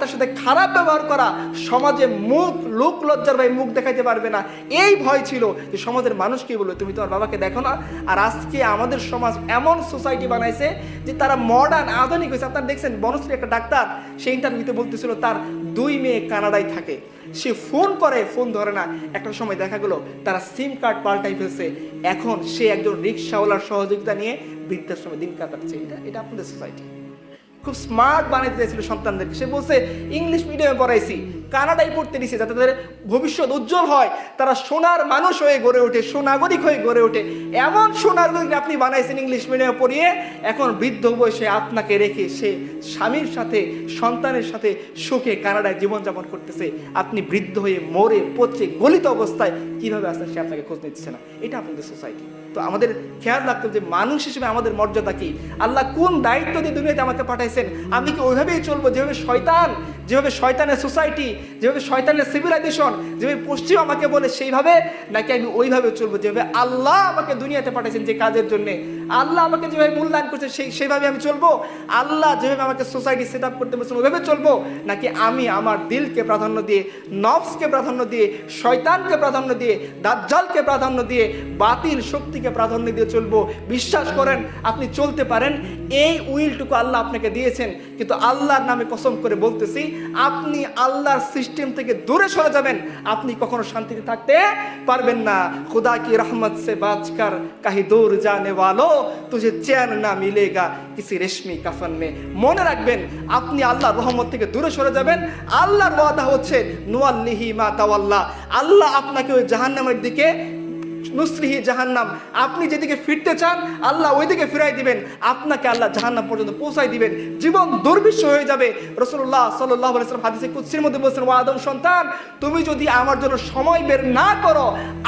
তার সাথে খারাপ ব্যবহার করা, সমাজে লোক লজ্জার ভাই মুখ দেখাইতে পারবে না, এই ভয় ছিল যে সমাজের মানুষ কি বলবে, তুমি তোমার বাবাকে দেখো না। আর আজকে আমাদের সমাজ এমন সোসাইটি বানাইছে যে তারা মডার্ন আধুনিক হয়েছে। আপনারা দেখছেন বনশ্রী একটা ডাক্তার, সেই ইন্টারভিউতে বলতেছিল তার 2 মেয়ে কানাডায় থাকে, সে ফোন করে, ফোন ধরে না। একটা সময় দেখা গেল তারা সিম কার্ড পাল্টাই ফেলছে, এখন সে একজন রিক্সাওয়ালার সহযোগিতা নিয়ে বৃদ্ধাশ্রমে দিন কাটাচ্ছে। এটা আপনাদের সোসাইটি খুব স্মার্ট বানাইতে চাইছিল সন্তানদেরকে। সে বলছে ইংলিশ মিডিয়ামে পড়াইছি, কানাডায় পড়তে দিছে যাতে তাদের ভবিষ্যৎ উজ্জ্বল হয়, তারা সোনার মানুষ হয়ে গড়ে ওঠে, সুনাগরিক হয়ে গড়ে ওঠে। এমন সুনাগরিক আপনি বানাইছেন ইংলিশ মিডিয়ামে পড়িয়ে, এখন বৃদ্ধ বয়সে আপনাকে রেখে সে স্বামীর সাথে সন্তানের সাথে সুখে কানাডায় জীবনযাপন করতেছে। আপনি বৃদ্ধ হয়ে মরে পচে গলিত অবস্থায় কিভাবে আসেন সে আপনাকে খোঁজ নিচ্ছে না। এটা আপনাদের সোসাইটি। তো আমাদের খেয়াল রাখতে হবে যে মানুষ হিসেবে আমাদের মর্যাদা কি, আল্লাহ কোন দায়িত্ব দিয়ে দুনিয়াতে আমাকে পাঠাইছেন, আমি কি ওইভাবেই চলবো যেভাবে শয়তানের সোসাইটি, যেভাবে শয়তানের সিভিলাইজেশন, যেভাবে পশ্চিম আমাকে বলে সেইভাবে, নাকি আমি ওইভাবে চলবো যেভাবে আল্লাহ আমাকে দুনিয়াতে পাঠাইছেন যে কাজের জন্যে, আল্লাহ আমাকে যেভাবে মূল্যায়ন করছে সেইভাবে আমি চলবো, আল্লাহ যেভাবে আমাকে সোসাইটি সেট আপ করতে বলছেন ওইভাবে চলবো, নাকি আমি আমার দিলকে প্রাধান্য দিয়ে, নফসকে প্রাধান্য দিয়ে, শয়তানকে প্রাধান্য দিয়ে, দাজ্জালকে প্রাধান্য দিয়ে, বাতিল শক্তিকে প্রাধান্য দিয়ে চলবো। বিশ্বাস করেন আপনি চলতে পারেন, এই উইলটুকু আল্লাহ আপনাকে দিয়েছেন, কিন্তু আল্লাহর নামে কসম করে বলতেছি আপনি আল্লাহর সিস্টেম থেকে দূরে সরে যাবেন, আপনি কখনো শান্তিতে থাকতে পারবেন না। খুদা কি রহমত সে বাজকর কাহি দূর জানে ওয়ালো, তুঝে চ্যান না মিলেগা কিসি রেশমি কাফন মে। মনে রাখবেন আপনি আল্লাহর রহমত থেকে দূরে সরে যাবেন। আল্লাহর ওয়াদা হচ্ছে নুয়াল্লিহি মা তাওয়াল্লা, আল্লাহ আপনাকে ওই জাহান্নামের দিকে, নুসরিহি জাহান্নাম, আপনি যেদিকে ফিরতে চান আল্লাহ ওইদিকে ফিরাই দিবেন, আপনাকে আল্লাহ জাহান্নাম পর্যন্ত পৌঁছাই দিবেন, জীবন দুর্বিষহ হয়ে যাবে। রাসূলুল্লাহ সাল্লাল্লাহু আলাইহি ওয়াসাল্লাম হাদিসে কুদসির মধ্যে বলেছেন, ও আদম সন্তান, তুমি যদি আমার জন্য সময় বের না করো,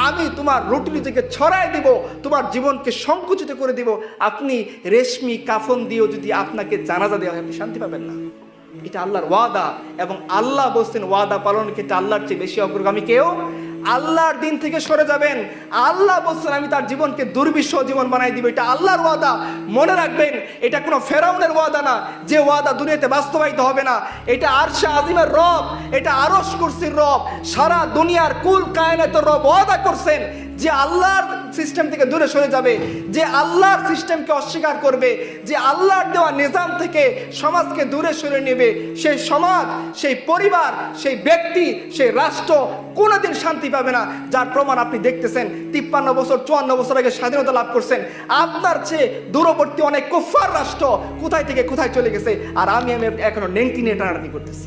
আমি তোমার রুটি থেকে ছড়াই দিব, তোমার জীবনকে সংকুচিত করে দিব। আপনি রেশমি কাফন দিয়েও যদি আপনাকে জানাজা দেওয়া হয় আপনি শান্তি পাবেন না। এটা আল্লাহর ওয়াদা, এবং আল্লাহ বলছেন ওয়াদা পালনের ক্ষেত্রে আল্লাহর চেয়ে বেশি অগ্রগামী কেউ। আল্লাহর দিন থেকে সরে যাবেন, আল্লাহ বলছেন আমি তার জীবনকে দুর্বিষহ জীবন বানাই দিব। এটা আল্লাহর ওয়াদা, মনে রাখবেন। এটা কোনো ফেরাউনের ওয়াদা না, যে ওয়াদা দুনিয়াতে বাস্তবায়িত হবে না। এটা আরশে আজিমের রব, এটা আরশ কুরসির রব, সারা দুনিয়ার কুল কায়নাতের রব ওয়াদা করছেন যে আল্লাহর সিস্টেম থেকে দূরে সরে যাবে, যে আল্লাহর সিস্টেমকে অস্বীকার করবে, যে আল্লাহর দেওয়া নিজাম থেকে সমাজকে দূরে সরে নেবে, সেই সমাজ, সেই পরিবার, সেই ব্যক্তি, সেই রাষ্ট্র কোনোদিন শান্তি পাবে না। যার প্রমাণ আপনি দেখতেছেন, 53 বছর 54 বছর আগে স্বাধীনতা লাভ করছেন, আপনার চেয়ে দূরবর্তী অনেক কুফফার রাষ্ট্র কোথায় থেকে কোথায় চলে গেছে, আর আমি এখনো নেংটি নিয়ে টানাটানি করতেছি।